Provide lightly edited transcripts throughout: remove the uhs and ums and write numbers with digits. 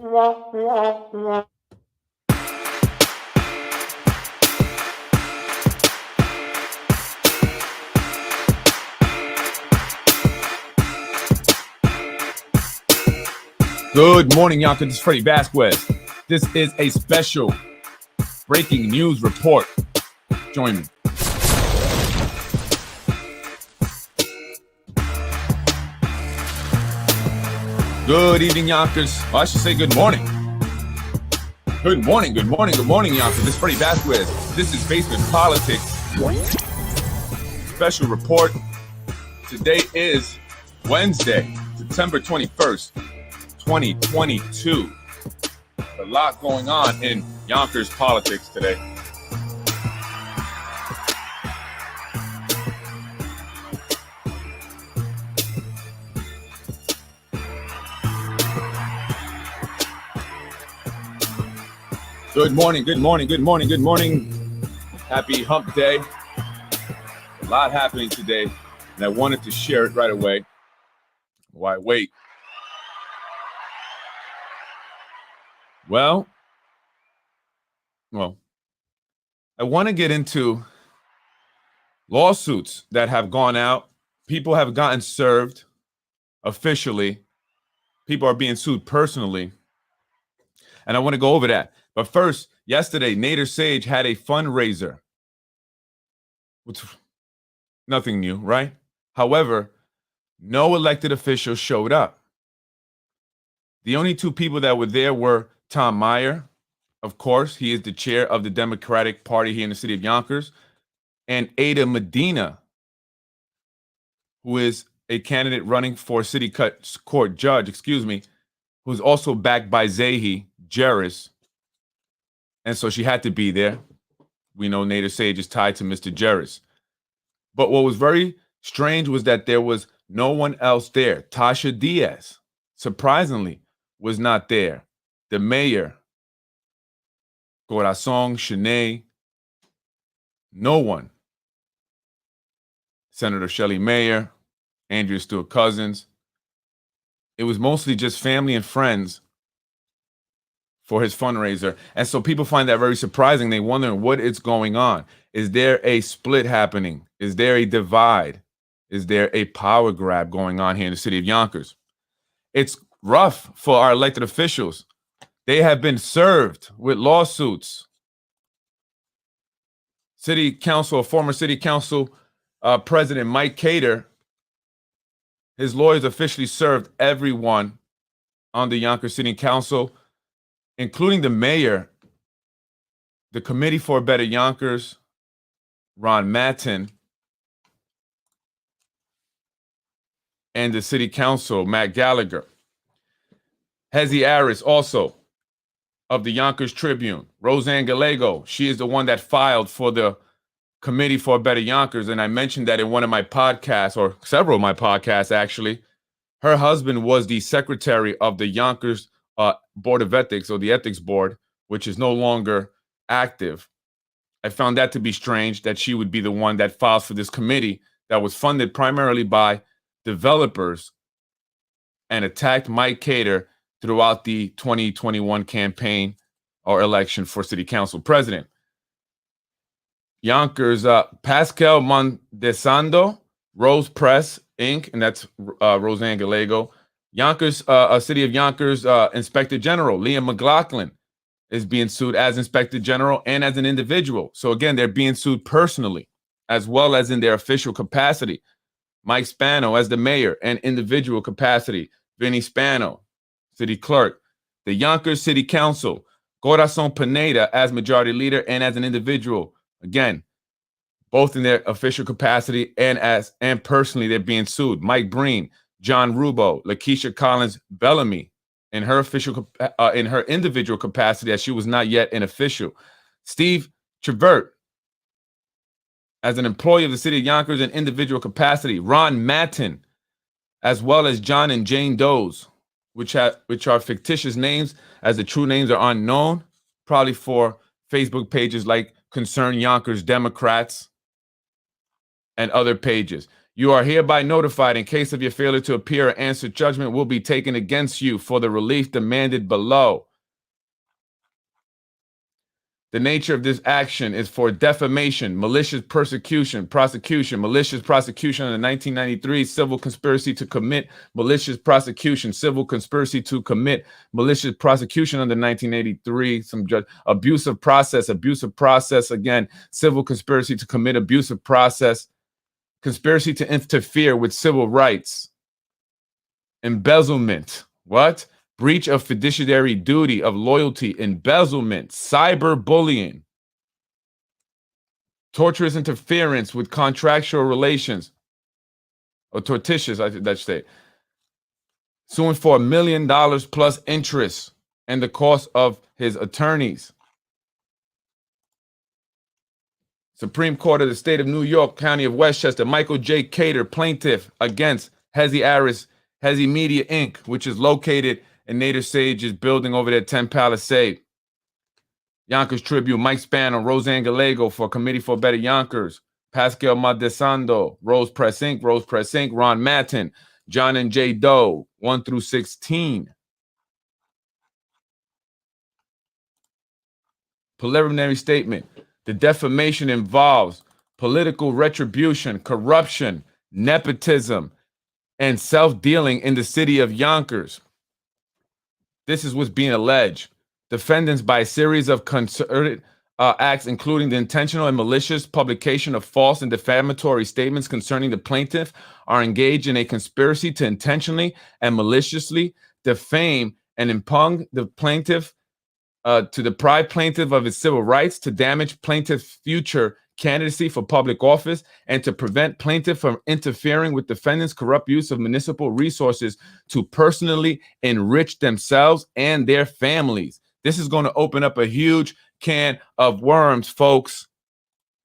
Good morning, Yonkers. This is Freddie Vasquez. This is a special breaking news report. Join me. Good evening, Yonkers. Well, I should say good morning. Good morning, Yonkers. This is Freddie Vasquez. This is Basement Politics. Special report. Today is Wednesday, September 21st. 2022. A lot going on in Yonkers politics today. Good morning. Happy hump day. A lot happening today, and I wanted to share it right away. Why wait? Well, I want to get into lawsuits that have gone out. People have gotten served officially. People are being sued personally. And I want to go over that. But first, yesterday, Nader Sage had a fundraiser. Which, nothing new, right? However, no elected officials showed up. The only two people that were there were Tom Meyer, of course, he is the chair of the Democratic Party here in the city of Yonkers, and Ada Medina, who is a candidate running for city court judge, who's also backed by Zahi Jerris. And so she had to be there. We know Nader Sage is tied to Mr. Jerris. But what was very strange was that there was no one else there. Tasha Diaz, surprisingly, was not there. The mayor, Corazon, Shanae, no one. Senator Shelley Mayer, Andrea Stewart Cousins. It was mostly just family and friends for his fundraiser. And so people find that very surprising. They wonder what is going on. Is there a split happening? Is there a divide? Is there a power grab going on here in the city of Yonkers? It's rough for our elected officials. They have been served with lawsuits. Former city council president Mike Cater, his lawyers officially served everyone on the Yonkers City Council, including the mayor, the Committee for a Better Yonkers, Ron Matten, and the city council, Matt Gallagher. Hezi Aris also of the Yonkers Tribune, Roseanne Gallego, she is the one that filed for the Committee for a Better Yonkers. And I mentioned that in one of my podcasts, or several of my podcasts, actually. Her husband was the secretary of the Yonkers Board of Ethics, or the Ethics Board, which is no longer active. I found that to be strange that she would be the one that files for this committee that was funded primarily by developers and attacked Mike Cater throughout the 2021 campaign or election for city council president. Yonkers, Pascal Mondesando, Rose Press, Inc., and that's Roseanne Gallego. Yonkers, City of Yonkers Inspector General, Liam McLaughlin, is being sued as Inspector General and as an individual. So again, they're being sued personally, as well as in their official capacity. Mike Spano as the mayor and individual capacity. Vinny Spano, city clerk. The Yonkers City Council, Corazon Pineda as majority leader and as an individual. Again, both in their official capacity and personally, they're being sued. Mike Breen, John Rubo, Lakeisha Collins Bellamy in her individual capacity, as she was not yet an official. Steve Trevert as an employee of the city of Yonkers in individual capacity. Ron Matten, as well as John and Jane Doe's, which are fictitious names, as the true names are unknown, probably for Facebook pages like Concern Yonkers Democrats and other pages. You are hereby notified in case of your failure to appear or answer, judgment will be taken against you for the relief demanded below. The nature of this action is for defamation, malicious prosecution, malicious prosecution under 1993, civil conspiracy to commit malicious prosecution, civil conspiracy to commit malicious prosecution under 1983, some abusive process again, civil conspiracy to commit abusive process, conspiracy to interfere with civil rights, embezzlement, what? Breach of fiduciary duty of loyalty, embezzlement, cyberbullying, torturous interference with contractual relations, or tortitious, I should say, suing for $1 million plus interest and the cost of his attorneys. Supreme Court of the State of New York, County of Westchester, Michael J. Cater, plaintiff against Hezi Media Inc., which is located in Nader Sage's building over there, 10 Palisade. Yonkers Tribune, Mike Spano, Roseanne Gallego for Committee for Better Yonkers, Pascal Madesando, Rose Press Inc., Ron Matten, John and J. Doe, 1 through 16. Preliminary statement. The defamation involves political retribution, corruption, nepotism, and self-dealing in the city of Yonkers. This is what's being alleged. Defendants by a series of concerted acts, including the intentional and malicious publication of false and defamatory statements concerning the plaintiff, are engaged in a conspiracy to intentionally and maliciously defame and impugn the plaintiff, to deprive plaintiff of his civil rights, to damage plaintiff's future candidacy for public office, and to prevent plaintiff from interfering with defendants' corrupt use of municipal resources to personally enrich themselves and their families. This is going to open up a huge can of worms, folks.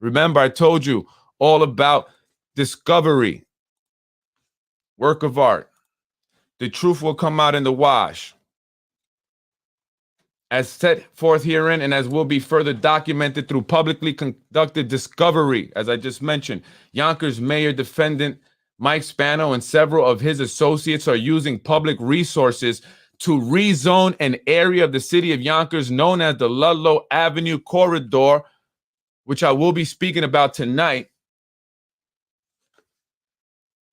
Remember, I told you all about discovery, work of art. The truth will come out in the wash. As set forth herein and as will be further documented through publicly conducted discovery, as I just mentioned, Yonkers Mayor defendant Mike Spano and several of his associates are using public resources to rezone an area of the city of Yonkers known as the Ludlow Avenue Corridor, which I will be speaking about tonight,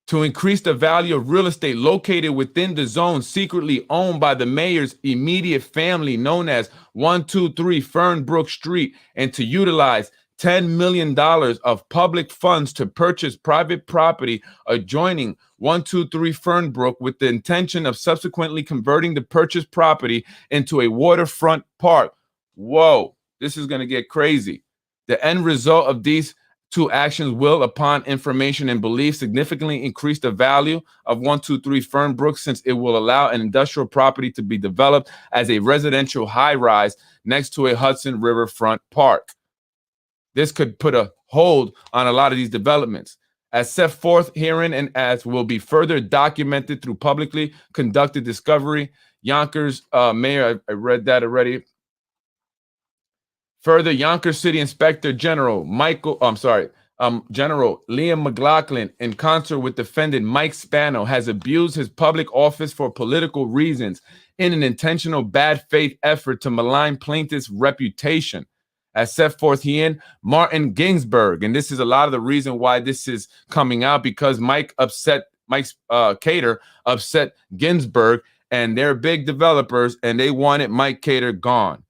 to increase the value of real estate located within the zone secretly owned by the mayor's immediate family, known as 123 Fernbrook Street, and to utilize $10 million of public funds to purchase private property adjoining 123 Fernbrook with the intention of subsequently converting the purchased property into a waterfront park. Whoa, this is going to get crazy. The end result of these two actions will, upon information and belief, significantly increase the value of 123 Fernbrook, since it will allow an industrial property to be developed as a residential high-rise next to a Hudson Riverfront park. This could put a hold on a lot of these developments. As set forth herein and as will be further documented through publicly conducted discovery, Yonkers Mayor, I read that already. Further, Yonkers City Inspector General General Liam McLaughlin, in concert with defendant Mike Spano, has abused his public office for political reasons in an intentional bad faith effort to malign plaintiff's reputation. As set forth herein, Martin Ginsburg, and this is a lot of the reason why this is coming out, because Mike Cater upset Ginsburg, and they're big developers, and they wanted Mike Cater gone.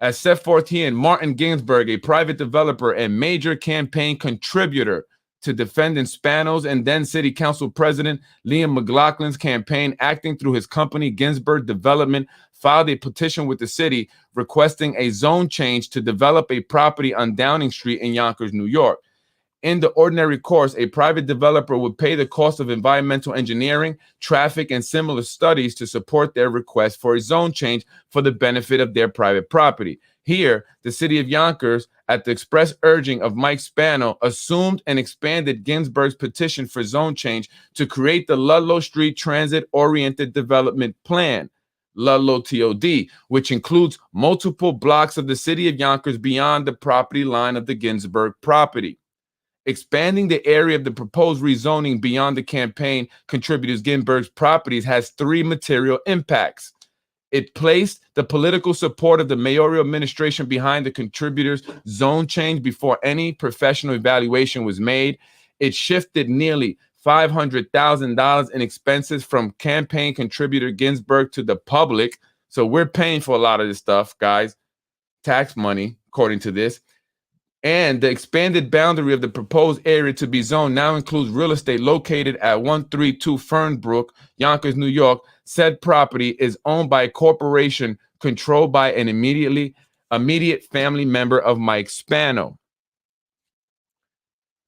As set forth here in Martin Ginsburg, a private developer and major campaign contributor to defendant Spanos and then City Council President Liam McLaughlin's campaign, acting through his company Ginsburg Development, filed a petition with the city requesting a zone change to develop a property on Downing Street in Yonkers, New York. In the ordinary course, a private developer would pay the cost of environmental engineering, traffic, and similar studies to support their request for a zone change for the benefit of their private property. Here, the city of Yonkers, at the express urging of Mike Spano, assumed and expanded Ginsburg's petition for zone change to create the Ludlow Street Transit-Oriented Development Plan, Ludlow TOD, which includes multiple blocks of the city of Yonkers beyond the property line of the Ginsburg property. Expanding the area of the proposed rezoning beyond the campaign contributors Ginsburg's properties has three material impacts. It placed the political support of the mayoral administration behind the contributors' zone change before any professional evaluation was made. It shifted nearly $500,000 in expenses from campaign contributor Ginsburg to the public. So we're paying for a lot of this stuff, guys. Tax money, according to this. And the expanded boundary of the proposed area to be zoned now includes real estate located at 132 Fernbrook, Yonkers, New York. Said property is owned by a corporation controlled by an immediate family member of Mike Spano.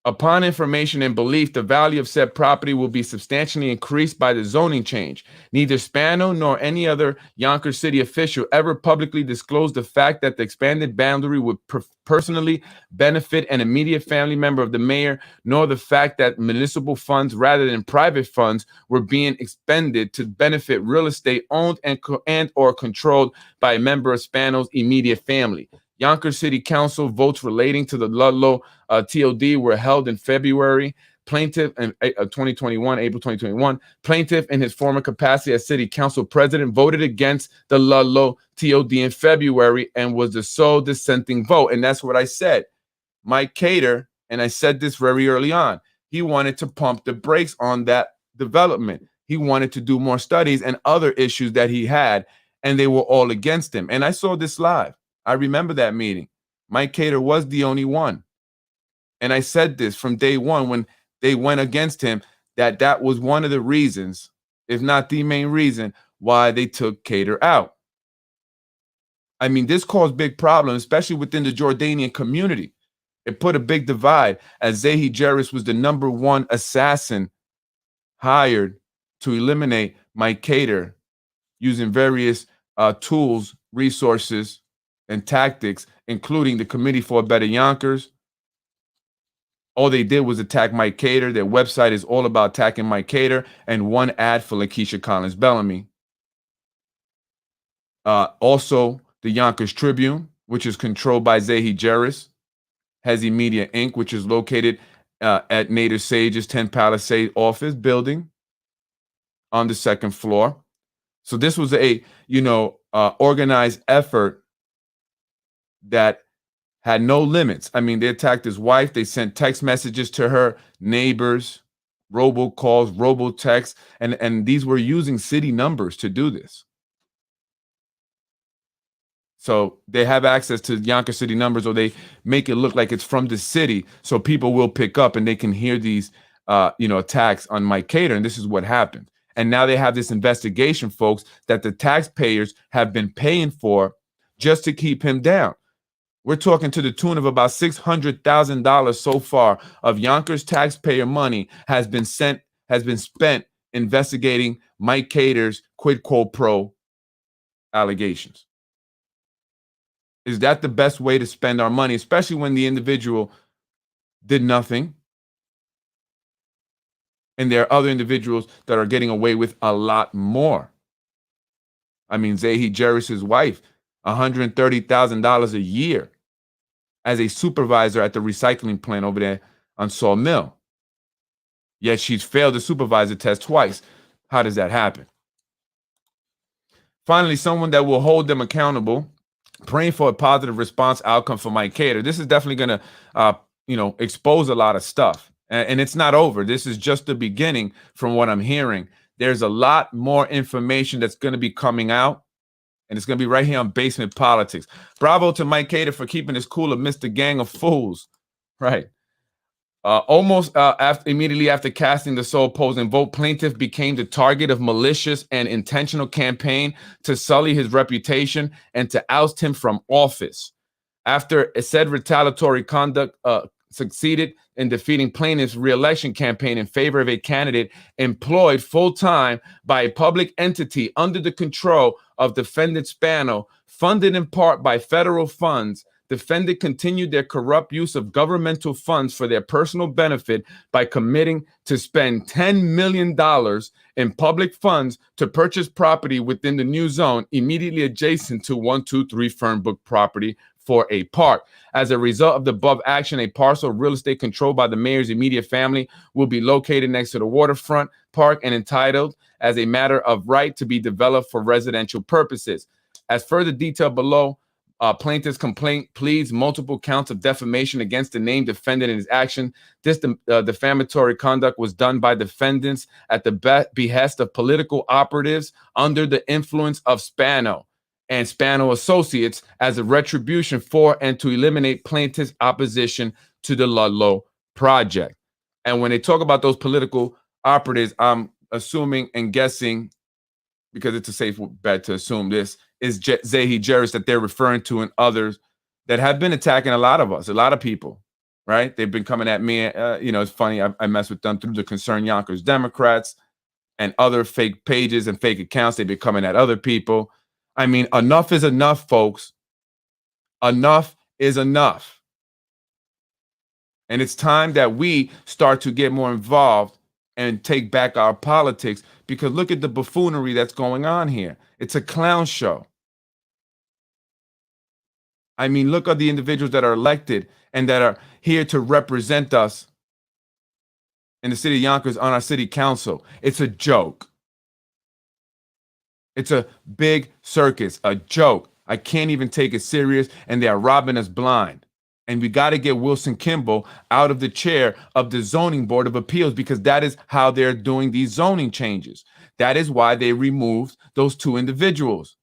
Upon information and belief, the value of said property will be substantially increased by the zoning change. Neither Spano nor any other Yonkers City official ever publicly disclosed the fact that the expanded boundary would personally benefit an immediate family member of the mayor, nor the fact that municipal funds rather than private funds were being expended to benefit real estate owned and or controlled by a member of Spano's immediate family. Yonkers City Council votes relating to the Ludlow TOD were held in February. Plaintiff in 2021, April 2021, plaintiff in his former capacity as city council president voted against the Ludlow TOD in February and was the sole dissenting vote. And that's what I said. Mike Cater, and I said this very early on, he wanted to pump the brakes on that development. He wanted to do more studies and other issues that he had, and they were all against him. And I saw this live. I remember that meeting. Mike Cater was the only one. And I said this from day one when they went against him, that was one of the reasons, if not the main reason, why they took Cater out. I mean, this caused big problems, especially within the Jordanian community. It put a big divide, as Zahi Jeris was the #1 assassin hired to eliminate Mike Cater using various tools, resources, and tactics, including the Committee for a Better Yonkers. All they did was attack Mike Cater. Their website is all about attacking Mike Cater, and one ad for Lakeisha Collins Bellamy. Also, the Yonkers Tribune, which is controlled by Zahi Jeris, Hezi Media Inc., which is located at Nader Sage's 10 Palisade office building on the 2nd floor. So this was a, organized effort that had no limits. I mean, they attacked his wife. They sent text messages to her neighbors, robocalls, robotexts, and these were using city numbers to do this. So they have access to Yonkers City numbers, or they make it look like it's from the city, so people will pick up and they can hear these, attacks on Mike Cater. And this is what happened. And now they have this investigation, folks, that the taxpayers have been paying for just to keep him down. We're talking to the tune of about $600,000 so far of Yonkers taxpayer money has been spent investigating Mike Cater's quid quo pro allegations. Is that the best way to spend our money, especially when the individual did nothing? And there are other individuals that are getting away with a lot more. I mean, Zahi Jeris's wife, $130,000 a year as a supervisor at the recycling plant over there on Sawmill. Yet she's failed the supervisor test twice. How does that happen? Finally, someone that will hold them accountable, praying for a positive response outcome for Mike Cater. This is definitely going to, expose a lot of stuff. And it's not over. This is just the beginning from what I'm hearing. There's a lot more information that's going to be coming out. And it's going to be right here on Basement Politics. Bravo to Mike Cater for keeping his cool amidst the gang of fools. Right. Immediately after casting the sole opposing vote, plaintiff became the target of malicious and intentional campaign to sully his reputation and to oust him from office. After said retaliatory conduct succeeded in defeating plaintiff's re-election campaign in favor of a candidate employed full-time by a public entity under the control of defendant Spano, funded in part by federal funds, defendant continued their corrupt use of governmental funds for their personal benefit by committing to spend $10 million in public funds to purchase property within the new zone immediately adjacent to 123 Fernbrook property for a park. As a result of the above action, a parcel of real estate controlled by the mayor's immediate family will be located next to the waterfront park and entitled as a matter of right to be developed for residential purposes. As further detailed below, plaintiff's complaint pleads multiple counts of defamation against the named defendant in his action. This defamatory conduct was done by defendants at the behest of political operatives under the influence of Spano and Spano Associates as a retribution for and to eliminate plaintiff's opposition to the Ludlow project. And when they talk about those political operatives, I'm assuming and guessing, because it's a safe bet to assume this, is Zahi Jeris that they're referring to, and others that have been attacking a lot of us, a lot of people, right? They've been coming at me. It's funny. I mess with them through the Concerned Yonkers Democrats and other fake pages and fake accounts. They've been coming at other people. I mean, enough is enough, folks. Enough is enough. And it's time that we start to get more involved and take back our politics, because look at the buffoonery that's going on here. It's a clown show. I mean, look at the individuals that are elected and that are here to represent us in the city of Yonkers on our city council. It's a joke. It's a big circus, a joke. I can't even take it serious, and they are robbing us blind. And we got to get Wilson Kimball out of the chair of the Zoning Board of Appeals, because that is how they're doing these zoning changes. That is why they removed those two individuals,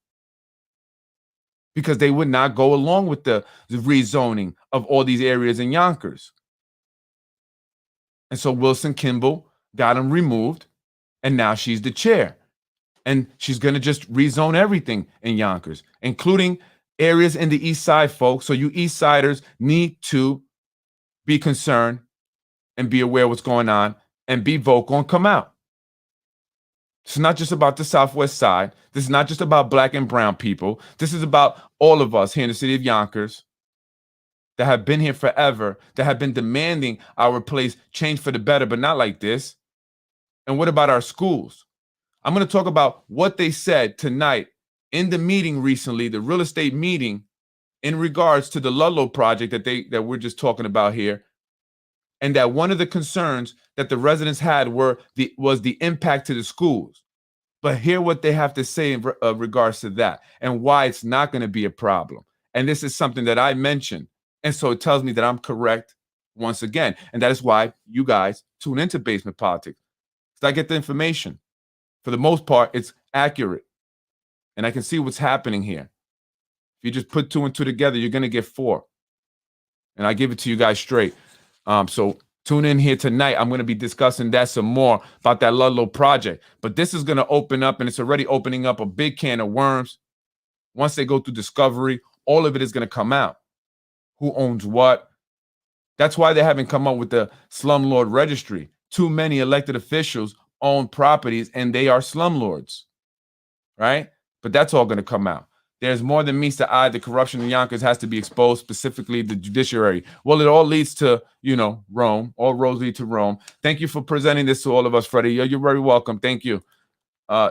because they would not go along with the rezoning of all these areas in Yonkers. And so Wilson Kimball got him removed, and now she's the chair. And she's going to just rezone everything in Yonkers, including areas in the East Side, folks. So you East Siders need to be concerned and be aware of what's going on and be vocal and come out. It's not just about the Southwest Side. This is not just about Black and brown people. This is about all of us here in the city of Yonkers that have been here forever, that have been demanding our place change for the better, but not like this. And what about our schools? I'm going to talk about what they said tonight in the meeting recently, the real estate meeting, in regards to the Ludlow project that we're just talking about here, and that one of the concerns that the residents had was the impact to the schools. But hear what they have to say in regards to that and why it's not going to be a problem. And this is something that I mentioned, and so it tells me that I'm correct once again, and that is why you guys tune into Basement Politics, because I get the information. For the most part, it's accurate. And I can see what's happening here. If you just put two and two together, you're going to get four. And I give it to you guys straight. So tune in here tonight. I'm going to be discussing that some more about that Ludlow project. But this is going to open up, and it's already opening up a big can of worms. Once they go through discovery, all of it is going to come out. Who owns what? That's why they haven't come up with the slumlord registry. Too many elected officials own properties, and they are slumlords, right? But that's all going to come out. There's more than meets the eye. The corruption in Yonkers has to be exposed, specifically the judiciary. Well, it all leads to, Rome. All roads lead to Rome. Thank you for presenting this to all of us, Freddie. You're very welcome. Thank you.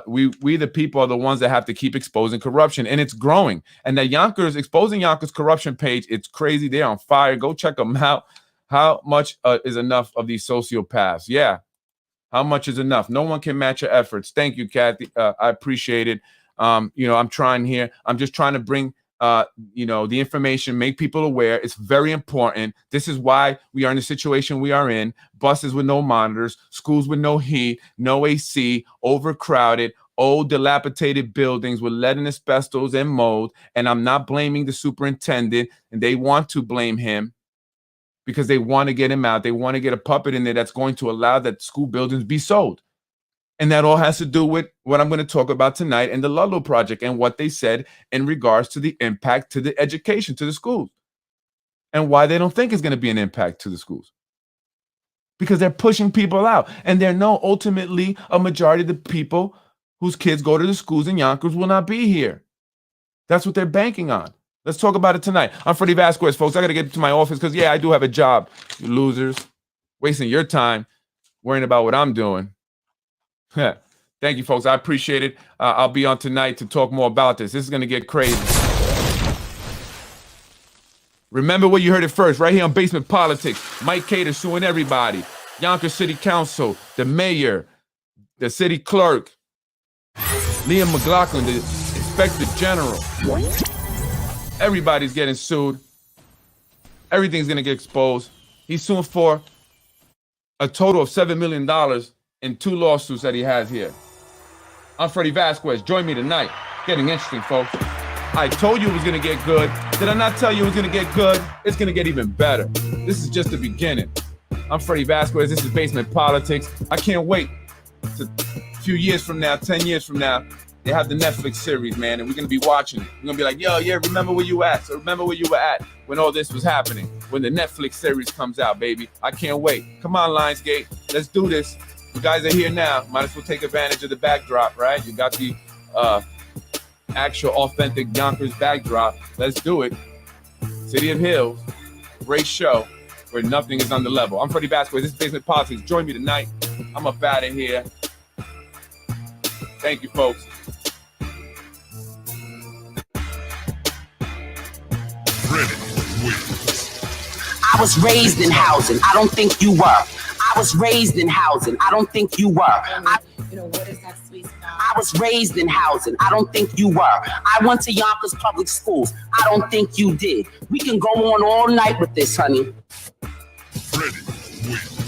We the people are the ones that have to keep exposing corruption, and it's growing. And the exposing Yonkers corruption page, it's crazy. They're on fire. Go check them out. How much is enough of these sociopaths? Yeah. How much is enough? No one can match your efforts. Thank you, Kathy. I appreciate it. I'm trying here. I'm just trying to bring, the information, make people aware. It's very important. This is why we are in the situation we are in. Buses with no monitors, schools with no heat, no AC, overcrowded, old dilapidated buildings with lead and asbestos and mold. And I'm not blaming the superintendent, and they want to blame him, because they want to get him out. They want to get a puppet in there that's going to allow that school buildings be sold. And that all has to do with what I'm going to talk about tonight and the Ludlow project and what they said in regards to the impact to the education, to the schools, and why they don't think it's going to be an impact to the schools. Because they're pushing people out. And they know ultimately a majority of the people whose kids go to the schools in Yonkers will not be here. That's what they're banking on. Let's talk about it tonight. I'm Freddie Vasquez, folks. I got to get to my office because, I do have a job. You losers. Wasting your time worrying about what I'm doing. Thank you, folks. I appreciate it. I'll be on tonight to talk more about this. This is going to get crazy. Remember where you heard it first, right here on Basement Politics. Mike Cater suing everybody. Yonkers City Council, the mayor, the city clerk, Liam McLaughlin, the inspector general. Everybody's getting sued. Everything's gonna get exposed. He's suing for a total of $7 million in 2 lawsuits that he has here. I'm Freddie Vasquez. Join me tonight. Getting interesting, folks. I told you it was gonna get good. Did I not tell you it was gonna get good? It's gonna get even better. This is just the beginning. I'm Freddie Vasquez. This is Basement Politics. I can't wait to a few years from now, 10 years from now, they have the Netflix series, man, and we're gonna be watching it. We're gonna be like, yo, yeah, remember where you at? So remember where you were at when all this was happening, when the Netflix series comes out, baby. I can't wait. Come on, Lionsgate. Let's do this. You guys are here now. Might as well take advantage of the backdrop, right? You got the actual authentic Yonkers backdrop. Let's do it. City of Hills, great show where nothing is on the level. I'm Freddie Vasquez. This is Basement Politics. Join me tonight. I'm up out of here. Thank you, folks. I was raised in housing. I don't think you were. I was raised in housing. I don't think you were. You know, what is that sweet spot? I was raised in housing. I don't think you were. I went to Yonkers public schools. I don't think you did. We can go on all night with this, honey. Freddie Wins.